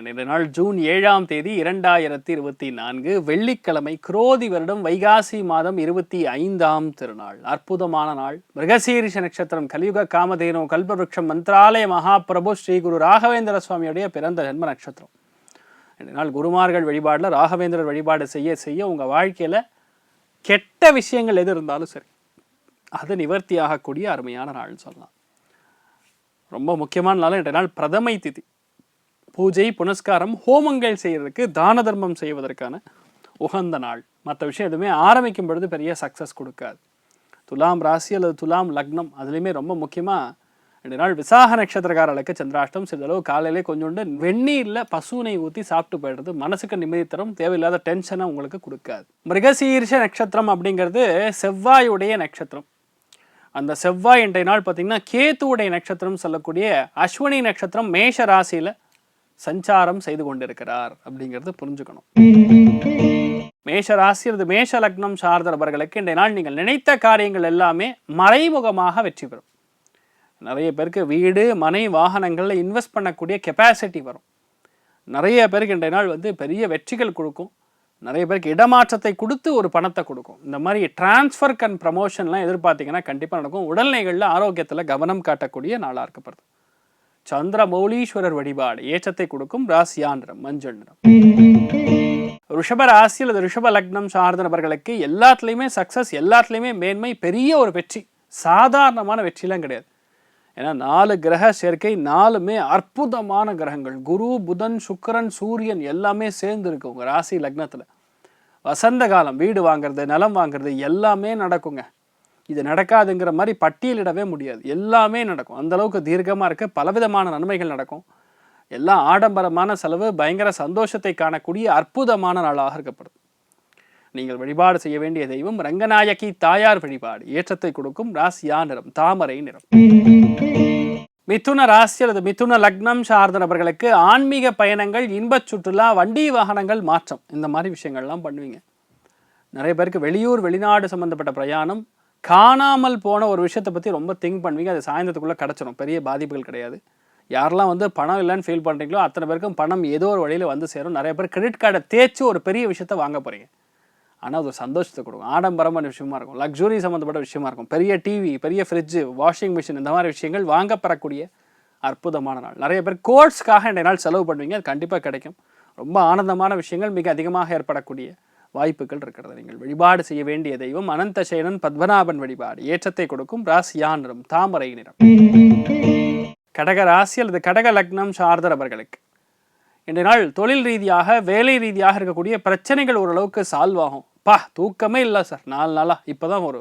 இன்றைய நாள் ஜூன் 7ஆம் தேதி 2024 வெள்ளிக்கிழமை, குரோதி வருடம் வைகாசி மாதம் 25ஆம் திருநாள். அற்புதமான நாள். மிருகசீரிஷ நட்சத்திரம். கலியுக காமதேனோ கல்பவருஷம் மந்திராலய மகாபிரபு ஸ்ரீ குரு ராகவேந்திர சுவாமியுடைய பிறந்த ஜென்ம நட்சத்திரம். இன்றைய நாள் குருமார்கள் வழிபாடில் ராகவேந்திரர் வழிபாடு செய்ய செய்ய உங்கள் வாழ்க்கையில் கெட்ட விஷயங்கள் எது இருந்தாலும் சரி அது நிவர்த்தி ஆகக்கூடிய அருமையான நாள்னு சொல்லலாம். ரொம்ப முக்கியமான நாள் இன்றைய நாள். பிரதமை திதி. பூஜை, புனஸ்காரம், ஹோமங்கள் செய்யறதுக்கு, தான தர்மம் செய்வதற்கான உகந்த நாள். மற்ற விஷயம் எதுவுமே ஆரம்பிக்கும் பொழுது பெரிய சக்ஸஸ் கொடுக்காது. துலாம் ராசி அல்லது துலாம் லக்னம், அதுலேயுமே ரொம்ப முக்கியமாக ரெண்டு நாள் விசாக நட்சத்திரக்காரர்களுக்கு சந்திராஷ்டம். சிறிதளவு காலையிலே கொஞ்சோண்டு வெந்நீரில் பசுனை ஊற்றி சாப்பிட்டு போயிடுறது மனசுக்கு நிம்மதி தரும். தேவையில்லாத டென்ஷனை உங்களுக்கு கொடுக்காது. மிருகசீரிஷ நட்சத்திரம் அப்படிங்கிறது செவ்வாயுடைய நட்சத்திரம். அந்த செவ்வாய் இன்றைய நாள் பார்த்தீங்கன்னா கேத்துவுடைய நட்சத்திரம் சொல்லக்கூடிய அஸ்வினி நட்சத்திரம் மேஷ ராசியில் சஞ்சாரம் செய்து கொண்டிருக்கிறார் அப்படிங்கிறது புரிஞ்சுக்கணும். மேஷ ராசி அல்லது மேஷ லக்னம் சார்ந்த நபர்களுக்கு இன்றைய நாள் நீங்கள் நினைத்த காரியங்கள் எல்லாமே மறைமுகமாக வெற்றி பெறும். நிறைய பேருக்கு வீடு, மனை, வாகனங்களில் இன்வெஸ்ட் பண்ணக்கூடிய கெப்பாசிட்டி வரும். நிறைய பேருக்கு இன்றைய நாள் பெரிய வெற்றிகள் கொடுக்கும். நிறைய பேருக்கு இடமாற்றத்தை கொடுத்து ஒரு பணத்தை கொடுக்கும். இந்த மாதிரி டிரான்ஸ்ஃபர் அண்ட் ப்ரமோஷன்லாம் எதிர்பார்த்தீங்கன்னா கண்டிப்பாக நடக்கும். உடல்நிலைகளில் ஆரோக்கியத்தில் கவனம் காட்டக்கூடிய நாளாக இருக்கப்படுது. சந்திர மௌலீஸ்வரர் வழிபாடு ஏற்றத்தை கொடுக்கும். ராசியா நிறம் மஞ்சள் நிறம். ரிஷப ராசி அல்லது ரிஷப லக்னம் சார்ந்த நபர்களுக்கு எல்லாத்துலேயுமே சக்ஸஸ், எல்லாத்துலேயுமே மேன்மை, பெரிய ஒரு வெற்றி. சாதாரணமான வெற்றிலாம் கிடையாது. ஏன்னா 4 கிரக சேர்க்கை, 4மே அற்புதமான கிரகங்கள். குரு, புதன், சுக்கிரன், சூரியன் எல்லாமே சேர்ந்து இருக்கு உங்கள் ராசி லக்னத்தில். வசந்த காலம். வீடு வாங்குறது, நிலம் வாங்குறது எல்லாமே நடக்குங்க. இது நடக்காதுங்கிற மாதிரி பட்டியலிடவே முடியாது. எல்லாமே நடக்கும். அந்த அளவுக்கு தீர்க்கமாக இருக்க பலவிதமான நன்மைகள் நடக்கும். எல்லாம் ஆடம்பரமான செலவு, பயங்கர சந்தோஷத்தை காணக்கூடிய அற்புதமான நாளாக இருக்கப்படுது. நீங்கள் வழிபாடு செய்ய வேண்டிய தெய்வம் ரங்கநாயகி தாயார் வழிபாடு ஏற்றத்தை கொடுக்கும். ராசியா நிறம் தாமரை நிறம். மிதுன ராசி அல்லது மிதுன லக்னம் சார்ந்த நபர்களுக்கு ஆன்மீக பயணங்கள், இன்பச் சுற்றுலா, வண்டி வாகனங்கள் மாற்றம், இந்த மாதிரி விஷயங்கள்லாம் பண்ணுவீங்க. நிறைய பேருக்கு வெளியூர், வெளிநாடு சம்மந்தப்பட்ட பிரயாணம், காணாமல் போன ஒரு விஷயத்தை பற்றி ரொம்ப திங்க் பண்ணுவீங்க. அது சாயந்தரத்துக்குள்ளே கிடச்சிடும். பெரிய பாதிப்புகள் கிடையாது. யாரெல்லாம் பணம் இல்லைன்னு ஃபீல் பண்ணுறீங்களோ அத்தனை பேருக்கும் பணம் ஏதோ ஒரு வழியில் சேரும். நிறைய பேர் கிரெடிட் கார்டை தேய்ச்சி ஒரு பெரிய விஷயத்த வாங்க போகிறீங்க. ஆனால் அது ஒரு சந்தோஷத்தை கொடுக்கும். ஆடம்பரமான விஷயமா இருக்கும். லக்ஸுரி சம்மந்தப்பட்ட விஷயமா இருக்கும். பெரிய டிவி, பெரிய ஃப்ரிட்ஜு, வாஷிங் மிஷின், இந்த மாதிரி விஷயங்கள் வாங்கப்படக்கூடிய அற்புதமான நாள். நிறைய பேர் கோர்ட்ஸ்க்காக இன்றைய நாள் செலவு பண்ணுவீங்க. அது கண்டிப்பாக கிடைக்கும். ரொம்ப ஆனந்தமான விஷயங்கள் மிக அதிகமாக ஏற்படக்கூடிய வாய்ப்புகள் இருக்கிறது. நீங்கள் வழிபாடு செய்ய வேண்டிய தெய்வம் அனந்த சேனன் பத்மநாபன் வழிபாடு ஏற்றத்தை கொடுக்கும். ராசியா நிறம் தாமரை நிறம். கடக ராசி அல்லது கடக லக்னம் சார்ந்த நபர்களுக்கு இன்றைய நாள் தொழில் ரீதியாக, வேலை ரீதியாக இருக்கக்கூடிய பிரச்சனைகள் ஓரளவுக்கு சால்வ் ஆகும். தூக்கமே இல்லை சார் 4 நாளாக, இப்போ தான் ஒரு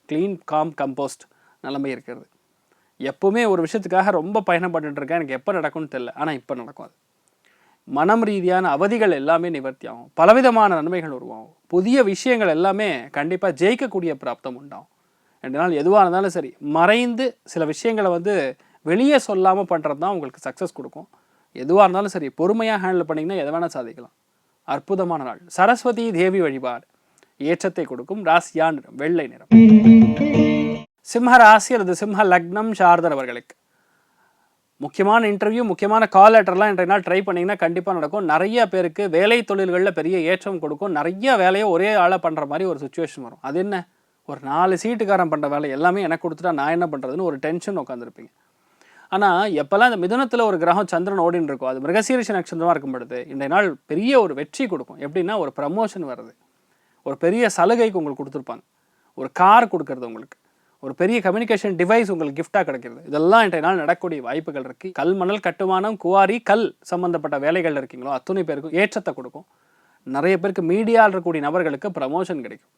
க்ளீன் காம் கம்போஸ்ட் நிலைமை இருக்கிறது. எப்போவுமே ஒரு விஷயத்துக்காக ரொம்ப பயணப்பட்டு இருக்கேன், எனக்கு எப்போ நடக்கும்னு தெரியல, ஆனால் இப்போ நடக்கும். அது மனம் ரீதியான அவதிகள் எல்லாமே நிவர்த்தி ஆகும். பலவிதமான நன்மைகள் உருவாகும். புதிய விஷயங்கள் எல்லாமே கண்டிப்பாக ஜெயிக்கக்கூடிய பிராப்தம் உண்டாகும். 2 நாள் எதுவாக இருந்தாலும் சரி, மறைந்து சில விஷயங்களை வெளியே சொல்லாமல் பண்ணுறது தான் உங்களுக்கு சக்ஸஸ் கொடுக்கும். எதுவாக இருந்தாலும் சரி பொறுமையாக ஹேண்டில் பண்ணிங்கன்னா எதை வேணால் சாதிக்கலாம். அற்புதமான நாள். சரஸ்வதி தேவி வழிபாடு ஏற்றத்தை கொடுக்கும். ராசியா நிறம் வெள்ளை நிறம். சிம்ம ராசி அல்லது சிம்ம லக்னம் சார்ந்தவர்களுக்கு முக்கியமான இன்டர்வியூ, முக்கியமான கால் லெட்டர்லாம் இன்றைய நாள் ட்ரை பண்ணிங்கன்னா கண்டிப்பாக நடக்கும். நிறைய பேருக்கு வேலை தொழில்களில் பெரிய ஏற்றம் கொடுக்கும். நிறைய வேலையை ஒரே ஆளாக பண்ணுற மாதிரி ஒரு சுச்சுவேஷன் வரும். அது என்ன, ஒரு 4 சீட்டுக்காரன் பண்ணுற வேலை எல்லாமே எனக்கு கொடுத்துட்டா நான் என்ன பண்ணுறதுன்னு ஒரு டென்ஷன் உட்காந்துருப்பீங்க. ஆனால் எப்போல்லாம் இந்த மிதுனத்தில் ஒரு கிரகம் சந்திரன் ஓடின்னு இருக்கும், அது மிருகசீரிஷ நட்சத்திரமாக இருக்கும் பொழுது இன்றைய நாள் பெரிய ஒரு வெற்றி கொடுக்கும். எப்படின்னா, ஒரு ப்ரமோஷன் வருது, ஒரு பெரிய சலுகைக்கு உங்களுக்கு கொடுத்துருப்பாங்க, ஒரு கார் கொடுக்கறது, உங்களுக்கு ஒரு பெரிய கம்யூனிகேஷன் டிவைஸ் உங்களுக்கு கிஃப்டாக கிடைக்கிறது. இதெல்லாம் இன்றைய நாள் நடக்கக்கூடிய வாய்ப்புகள் இருக்குது. கல், மணல், கட்டுமானம், குவாரி, கல் சம்மந்தப்பட்ட வேலைகள் இருக்கீங்களோ அத்தனை பேருக்கும் ஏற்றத்தை கொடுக்கும். நிறைய பேருக்கு மீடியாவில் இருக்கக்கூடிய நபர்களுக்கு ப்ரமோஷன் கிடைக்கும்.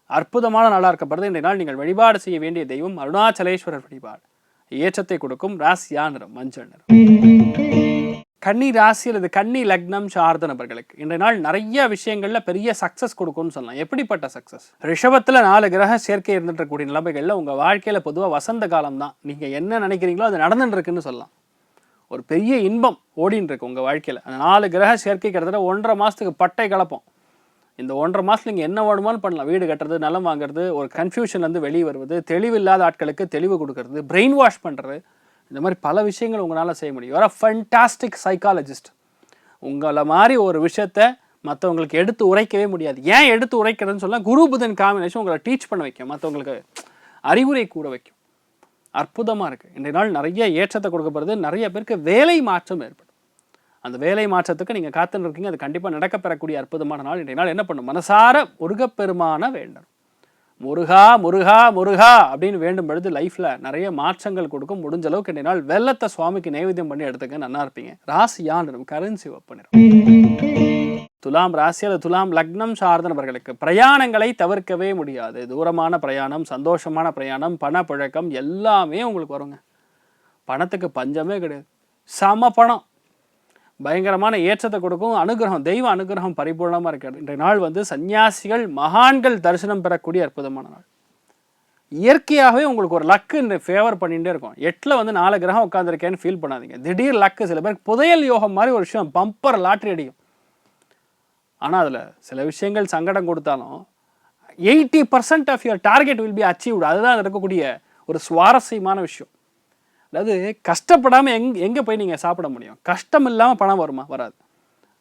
அற்புதமான நாளாக இருக்கப்படுறது. இன்றைய நாள் நீங்கள் வழிபாடு செய்ய வேண்டிய தெய்வம் அருணாச்சலேஸ்வரர் வழிபாடு ஏற்றத்தை கொடுக்கும். ராசியா நிறம் மஞ்சள் நிறம். கன்னி ராசி அல்லது கன்னி லக்னம் சார்ந்த நபர்களுக்கு இன்றைய நாள் நிறைய விஷயங்கள்ல பெரிய சக்சஸ் கொடுக்கும்னு சொல்லலாம். எப்படிப்பட்ட சக்சஸ்? ரிஷபத்தில் 4 கிரக சேர்க்கை இருந்துட்டு இருக்கக்கூடிய நிலைமைகள்ல உங்க வாழ்க்கையில பொதுவாக வசந்த காலம் தான். நீங்க என்ன நினைக்கிறீங்களோ அது நடந்துட்டு இருக்குன்னு சொல்லலாம். ஒரு பெரிய இன்பம் ஓடின்னு இருக்கு உங்க வாழ்க்கையில. அந்த 4 கிரக சேர்க்கை கிட்டத்தட்ட 1.5 மாசத்துக்கு பட்டை கலப்போம். இந்த 1.5 மாதத்தில் நீங்கள் என்ன வேணுமாலும் பண்ணலாம். வீடு கட்டுறது, நிலம் வாங்குறது, ஒரு கன்ஃபியூஷன்லேருந்து வெளியே வருவது, தெளிவில்லாத ஆட்களுக்கு தெளிவு கொடுக்கறது, பிரெயின் வாஷ் பண்ணுறது, இந்த மாதிரி பல விஷயங்கள் உங்களால் செய்ய முடியும். You are a fantastic psychologist. உங்களை மாதிரி ஒரு விஷயத்த மற்றவங்களுக்கு எடுத்து உரைக்கவே முடியாது. ஏன் எடுத்து உரைக்கிறதுன்னு சொன்னால் குரு புதன் காம்பினேஷன் உங்களை டீச் பண்ண வைக்கும், மற்றவங்களுக்கு அறிவுரை கூற வைக்கும். அற்புதமாக இருக்குது. இன்றைய நாள் நிறைய ஏற்றத்தை கொடுக்கப்படுறது. நிறைய பேருக்கு வேலை மாற்றம் ஏற்படும். அந்த வேலை மாற்றத்துக்கு நீங்கள் காத்துன்னு இருக்கீங்க. அது கண்டிப்பாக நடக்கப்பெறக்கூடிய அற்புதமான நாள். இன்றைய நாள் என்ன பண்ணும்? மனசார முருகப்பெருமான வேண்டும். முருகா முருகா முருகா அப்படின்னு வேண்டும் பொழுது லைஃப்பில் நிறைய மாற்றங்கள் கொடுக்கும். முடிஞ்ச அளவுக்கு இன்றைய நாள் வெள்ளத்தை சுவாமிக்கு நைவேத்தியம் பண்ணி எடுத்துக்க நல்லா இருப்பீங்க. ராசியான் கரன்சி பண்ணிடும். துலாம் ராசி அல்லது துலாம் லக்னம் சார்ந்த நபர்களுக்கு பிரயாணங்களை தவிர்க்கவே முடியாது. தூரமான பிரயாணம், சந்தோஷமான பிரயாணம், பணப்புழக்கம் எல்லாமே உங்களுக்கு வருங்க. பணத்துக்கு பஞ்சமே கிடையாது. சம பணம் பயங்கரமான ஏற்றத்தை கொடுக்கும். அனுகிரகம், தெய்வ அனுகிரகம் பரிபூர்ணமாக இருக்கிறது. இன்றைய நாள் சன்னியாசிகள் மகான்கள் தரிசனம் பெறக்கூடிய அற்புதமான நாள். இயற்கையாகவே உங்களுக்கு ஒரு லக்கு இந்த ஃபேவர் பண்ணிகிட்டே இருக்கும். 8ல் 4 கிரகம் உட்காந்துருக்கேன்னு ஃபீல் பண்ணாதீங்க. திடீர் லக்கு. சில பேருக்கு புதையல் யோகம் மாதிரி ஒரு விஷயம், பம்பர் லாட்ரி அடிக்கும். ஆனால் அதில் சில விஷயங்கள் சங்கடம் கொடுத்தாலும் 80% of your target will be achieved. அதுதான் இருக்கக்கூடிய ஒரு சுவாரஸ்யமான விஷயம். அதாவது கஷ்டப்படாமல் எங்கே போய் நீங்கள் சாப்பிட முடியும்? கஷ்டம் இல்லாமல் பணம் வருமா? வராது.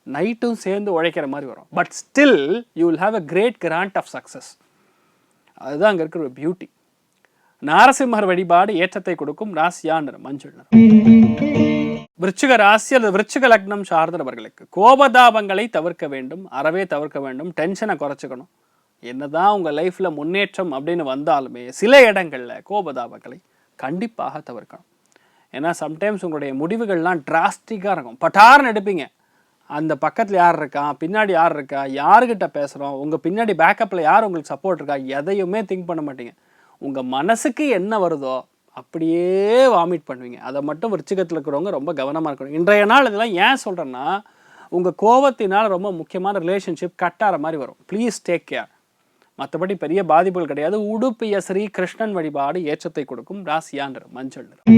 நைட்டும் சேர்ந்து உழைக்கிற மாதிரி வரும். But still you will have a great grand of success. அதுதான் அங்கே இருக்கிற ஒரு பியூட்டி. நாரசிம்மர் வழிபாடு ஏற்றத்தை கொடுக்கும். ராசியான் மஞ்சள் நிறம். விருச்சிக ராசி அல்லது விருச்சிக லக்னம் சார்ந்தவர்களுக்கு கோபதாபங்களை தவிர்க்க வேண்டும். அறவே தவிர்க்க வேண்டும். டென்ஷனை குறைச்சிக்கணும். என்னதான் உங்கள் லைஃப்பில் முன்னேற்றம் அப்படின்னு வந்தாலுமே சில இடங்களில் கோபதாபங்களை கண்டிப்பாக தவிர்க்கணும். ஏன்னா சம்டைம்ஸ் உங்களுடைய முடிவுகள்லாம் டிராஸ்டிக்காக இருக்கும். பட்டார்னு எடுப்பீங்க. அந்த பக்கத்தில் யார் இருக்கா, பின்னாடி யார் இருக்கா, யாருக்கிட்ட பேசுகிறோம், உங்கள் பின்னாடி பேக்கப்பில் யார் உங்களுக்கு சப்போர்ட் இருக்கா, எதையுமே திங்க் பண்ண மாட்டீங்க. உங்கள் மனசுக்கு என்ன வருதோ அப்படியே வாமிட் பண்ணுவீங்க. அதை மட்டும் விருச்சிகத்தில் இருக்கிறவங்க ரொம்ப கவனமாக இருக்கணும். இன்றைய நாள் இதெல்லாம் ஏன் சொல்கிறேன்னா, உங்கள் கோபத்தினால் ரொம்ப முக்கியமான ரிலேஷன்ஷிப் கட்டார மாதிரி வரும். Please take care. மற்றபடி பெரிய பாதிப்புகள் கிடையாது. உடுப்பிய ஸ்ரீ கிருஷ்ணன் வழிபாடு ஏற்றத்தை கொடுக்கும். ராசியான் மஞ்சள் நிறம்.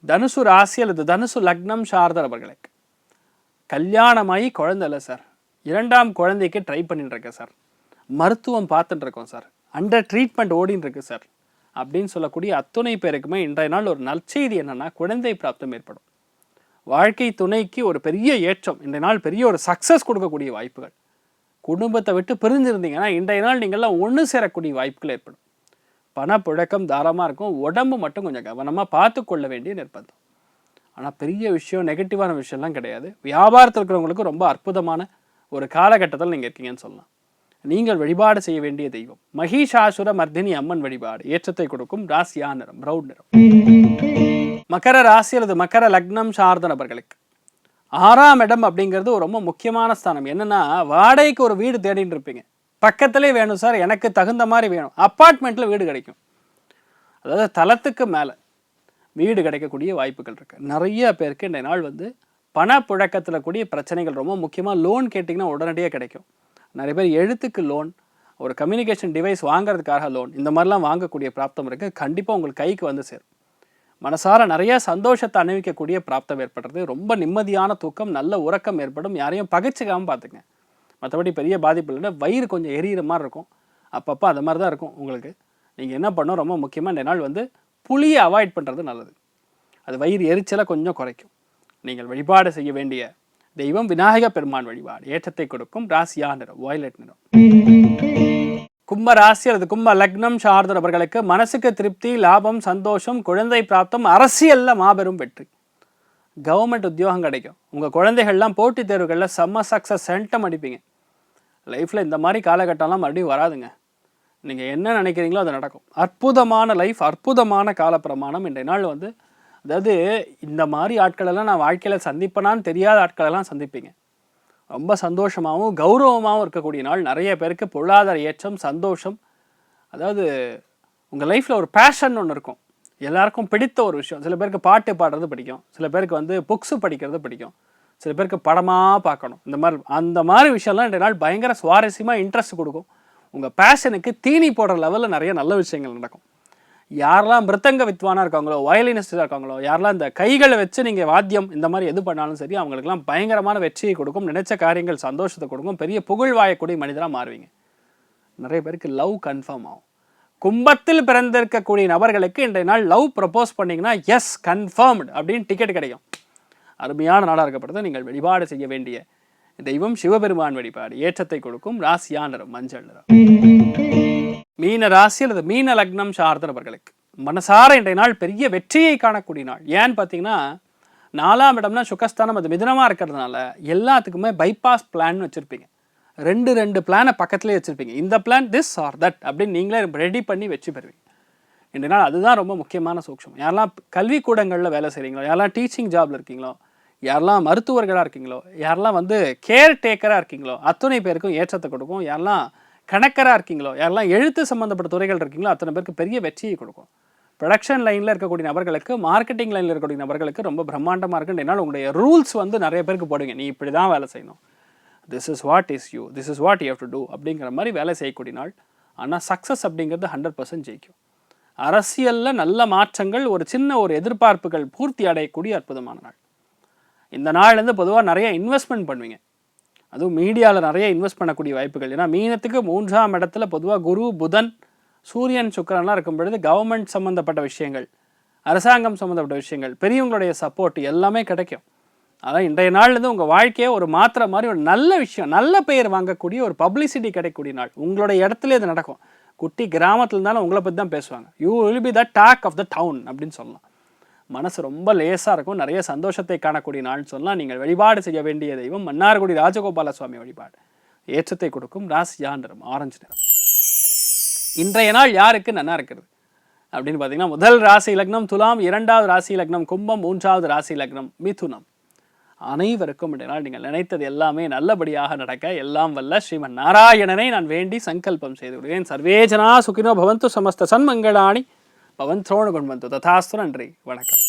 தனுசு ராசி அல்லது தனுசு லக்னம் சார்ந்தவர்களுக்கு கல்யாணமாகி குழந்தை இல்லை சார், 2ஆம் குழந்தைக்கு ட்ரை பண்ணிட்டு இருக்கேன் சார், மருத்துவம் பார்த்துட்டு இருக்கோம் சார், அண்டர் ட்ரீட்மெண்ட் ஓடின்னு இருக்கு சார் அப்படின்னு சொல்லக்கூடிய அத்துணை பேருக்குமே இன்றைய நாள் ஒரு நற்செய்தி என்னன்னா, குழந்தை பிராப்தம் ஏற்படும். வாழ்க்கை துணைக்கு ஒரு பெரிய ஏற்றம். இன்றைய நாள் பெரிய ஒரு சக்ஸஸ் கொடுக்கக்கூடிய வாய்ப்புகள். குடும்பத்தை விட்டு பிரிஞ்சிருந்தீங்கன்னா இன்றைய நாள் நீங்கள்லாம் ஒன்று சேரக்கூடிய வாய்ப்புகள் ஏற்படும். பணப்புழக்கம் தாராளமாக இருக்கும். உடம்பு மட்டும் கொஞ்சம் கவனமாக பார்த்து கொள்ள வேண்டிய நிர்பந்தம். ஆனால் பெரிய விஷயம், நெகட்டிவான விஷயம்லாம் கிடையாது. வியாபாரத்தில் இருக்கிறவங்களுக்கு ரொம்ப அற்புதமான ஒரு காலகட்டத்தில் நீங்கள் இருக்கீங்கன்னு சொல்லலாம். நீங்கள் வழிபாடு செய்ய வேண்டிய தெய்வம் மகிஷாசுர மர்தினி அம்மன் வழிபாடு ஏற்றத்தை கொடுக்கும். ராசியா நிறம் பிரவுன் நிறம். மகர ராசி அல்லது மகர லக்னம் சார்ந்த நபர்களுக்கு 6ஆம் இடம் அப்படிங்கிறது ஒரு ரொம்ப முக்கியமான ஸ்தானம். என்னன்னா, வாடகைக்கு ஒரு வீடு தேடிட்டு இருப்பீங்க. பக்கத்திலே வேணும் சார், எனக்கு தகுந்த மாதிரி வேணும். அப்பார்ட்மெண்ட்டில் வீடு கிடைக்கும். அதாவது தளத்துக்கு மேலே வீடு கிடைக்கக்கூடிய வாய்ப்புகள் இருக்குது. நிறைய பேருக்கு இந்த நாள் பணப்புழக்கத்தில் கூடிய பிரச்சனைகள், ரொம்ப முக்கியமாக லோன் கேட்டிங்கன்னா உடனடியாக கிடைக்கும். நிறைய பேர் எழுத்துக்கு லோன், ஒரு கம்யூனிகேஷன் டிவைஸ் வாங்குறதுக்காக லோன், இந்த மாதிரிலாம் வாங்கக்கூடிய பிராப்தம் இருக்குது. கண்டிப்பாக உங்களுக்கு கைக்கு சேரும். மனசார நிறைய சந்தோஷத்தை அனுபவிக்கக்கூடிய பிராப்தம் ஏற்படுறது. ரொம்ப நிம்மதியான தூக்கம், நல்ல உறக்கம் ஏற்படும். யாரையும் பகைச்சிக்காமல் பார்த்துங்க. மற்றபடி பெரிய பாதிப்பு இல்லைன்னா வயிறு கொஞ்சம் எரியிற மாதிரி இருக்கும். அப்பப்போ அது மாதிரி தான் இருக்கும் உங்களுக்கு. நீங்கள் என்ன பண்ணணும், ரொம்ப முக்கியமாக இந்த நாள் புளியை அவாய்ட் பண்ணுறது நல்லது. அது வயிறு எரிச்சலை கொஞ்சம் குறைக்கும். நீங்கள் வழிபாடு செய்ய வேண்டிய தெய்வம் விநாயக பெருமான் வழிபாடு ஏற்றத்தை கொடுக்கும். ராசியா நிறம் வயலட் நிறம். கும்ப ராசி அல்லது கும்ப லக்னம் சார்ந்த நபர்களுக்கு மனசுக்கு திருப்தி, லாபம், சந்தோஷம், குழந்தை பிராப்தம், அரசியலில் மாபெரும் வெற்றி, கவர்மெண்ட் உத்தியோகம் கிடைக்கும். உங்கள் குழந்தைகள்லாம் போட்டித் தேர்வுகளில் செம்ம சக்ஸஸ் சென்டம் அடிப்பீங்க. லைஃப்பில் இந்த மாதிரி காலகட்டம்லாம் மறுபடியும் வராதுங்க. நீங்கள் என்ன நினைக்கிறீங்களோ அது நடக்கும். அற்புதமான லைஃப், அற்புதமான காலப்பிரமாணம் இன்றைய நாள். அதாவது இந்த மாதிரி ஆட்களெல்லாம் நான் வாழ்க்கையில் சந்திப்பேனான்னு தெரியாத ஆட்களெல்லாம் சந்திப்பீங்க. ரொம்ப சந்தோஷமாகவும் கௌரவமாகவும் இருக்கக்கூடிய நாள். நிறைய பேருக்கு பொருளாதார ஏற்றம், சந்தோஷம். அதாவது உங்கள் லைஃப்பில் ஒரு பேஷன் ஒன்று இருக்கும். எல்லாருக்கும் பிடித்த ஒரு விஷயம். சில பேருக்கு பாட்டு பாடுறது பிடிக்கும், சில பேருக்கு புக்ஸு படிக்கிறது பிடிக்கும், சில பேருக்கு படமாக பார்க்கணும். அந்த மாதிரி விஷயம்லாம் இன்றைய நாள் பயங்கர சுவாரஸ்யமாக இன்ட்ரெஸ்ட் கொடுக்கும். உங்கள் பேஷனுக்கு தீனி போடுற லெவலில் நிறைய நல்ல விஷயங்கள் நடக்கும். யாரெல்லாம் மிருத்தங்க வித்வானாக இருக்காங்களோ, வயலினிஸ்டாக இருக்காங்களோ, யாரெல்லாம் இந்த கைகளை வச்சு நீங்கள் வாத்தியம் இந்த மாதிரி எது பண்ணாலும் சரி, அவங்களுக்குலாம் பயங்கரமான வெற்றியை கொடுக்கும். நினைச்ச காரியங்கள் சந்தோஷத்தை கொடுக்கும். பெரிய புகழ் வாயக்கூடிய மனிதராக மாறுவீங்க. நிறைய பேருக்கு லவ் கன்ஃபார்ம் ஆகும். கும்பத்தில் பிறந்திருக்கக்கூடிய நபர்களுக்கு இன்றைய நாள் லவ் ப்ரப்போஸ் பண்ணிங்கன்னா எஸ் கன்ஃபார்ம்டு அப்படின்னு டிக்கெட் கிடைக்கும். அருமையான நாளாக இருக்கப்படுது. நீங்கள் வழிபாடு செய்ய வேண்டிய தெய்வம் சிவபெருமான் வழிபாடு. ஏற்றத்தை கொடுக்கும் ராசியா நிறம் மஞ்சள் நிறம். மீன ராசி அல்லது மீன லக்னம் சார்ந்த நபர்களுக்கு மனசார இன்றைய நாள் பெரிய வெற்றியை காணக்கூடிய நாள். ஏன்னு பார்த்தீங்கன்னா 4ஆம் இடம்னா சுகஸ்தானம், அது மிதனமாக இருக்கிறதுனால எல்லாத்துக்குமே பைபாஸ் பிளான் வச்சுருப்பீங்க. ரெண்டு பிளானை பக்கத்துலேயே வச்சுருப்பீங்க. இந்த பிளான் திஸ் ஆர் தட் அப்படின்னு நீங்களே ரெடி பண்ணி வச்சு பெறுவீங்க இன்றைய நாள். அதுதான் ரொம்ப முக்கியமான சூக்ஷம். யாரெல்லாம் கல்விக்கூடங்களில் வேலை செய்கிறீங்களோ, யாரெல்லாம் டீச்சிங் ஜாபில் இருக்கீங்களோ, யாரெல்லாம் மருத்துவர்களாக இருக்கீங்களோ, யாரெல்லாம் கேர் டேக்கராக இருக்கீங்களோ அத்தனை பேருக்கும் ஏற்றத்தை கொடுக்கும். யாரெல்லாம் கணக்கராக இருக்கீங்களோ, யாரெல்லாம் எழுத்து சம்மந்தப்பட்ட துறைகள் இருக்கீங்களோ அத்தனை பேருக்கு பெரிய வெற்றியை கொடுக்கும். ப்ரொடக்ஷன் லைனில் இருக்கக்கூடிய நபர்களுக்கு, மார்க்கெட்டிங் லைனில் இருக்கக்கூடிய நபர்களுக்கு ரொம்ப பிரம்மாண்டமாக இருக்குன்னு என்னால் உங்களுடைய ரூல்ஸ் நிறைய பேருக்கு போடுங்க. நீ இப்படி தான் வேலை செய்யணும், this is what is you, this is what you have to do அப்படிங்கிற மாதிரி வேலை செய்யக்கூடிய நாள். ஆனால் சக்ஸஸ் அப்படிங்கிறது 100% ஜெயிக்கும். அரசியலில் நல்ல மாற்றங்கள், ஒரு சின்ன எதிர்பார்ப்புகள் பூர்த்தி அடையக்கூடிய அற்புதமான நாள். இந்த நாள்லேருந்து பொதுவாக நிறைய இன்வெஸ்ட்மெண்ட் பண்ணுவீங்க. அதுவும் மீடியாவில் நிறைய இன்வெஸ்ட் பண்ணக்கூடிய வாய்ப்புகள். ஏன்னா மீனத்துக்கு 3ஆம் இடத்துல பொதுவாக குரு, புதன், சூரியன், சுக்கிரன்லாம் இருக்கும் பொழுது கவர்மெண்ட் சம்மந்தப்பட்ட விஷயங்கள், அரசாங்கம் சம்மந்தப்பட்ட விஷயங்கள், பெரியவங்களுடைய சப்போர்ட் எல்லாமே கிடைக்கும். அதான் இன்றைய நாள்லேருந்து உங்கள் வாழ்க்கையை ஒரு மாத்திர மாதிரி ஒரு நல்ல விஷயம், நல்ல பெயர் வாங்கக்கூடிய ஒரு பப்ளிசிட்டி கிடைக்கக்கூடிய நாள். உங்களுடைய இடத்துல இது நடக்கும். குட்டி கிராமத்தில் இருந்தாலும் உங்களை பற்றி தான் பேசுவாங்க. You will be the talk of the town அப்படின்னு சொல்லலாம். மனசு ரொம்ப லேசாக இருக்கும். நிறைய சந்தோஷத்தை காணக்கூடிய நாள்னு சொல்லலாம். நீங்கள் வழிபாடு செய்ய வேண்டிய தெய்வம் மன்னார்குடி ராஜகோபால சுவாமி வழிபாடு. ஏற்றத்தை கொடுக்கும் ராசியா நிறம் ஆரஞ்சு நிறம். இன்றைய நாள் யாருக்கு நல்லா இருக்கிறது அப்படின்னு பார்த்தீங்கன்னா, முதல் ராசி லக்னம் துலாம், 2வது ராசி லக்னம் கும்பம், 3வது ராசி லக்னம் மிதுனம். அனைவருக்கும் இன்றைய நாள் நீங்கள் நினைத்தது எல்லாமே நல்லபடியாக நடக்க எல்லாம் வல்ல ஸ்ரீமன் நாராயணனை நான் வேண்டி சங்கல்பம் செய்து விடுவேன். சர்வேஜனா சுகினோ பவந்து, சமஸ்த சன்மங்களாணி பவந்தோணு குண்வந்து ததாஸ்து. நன்றி, வணக்கம்.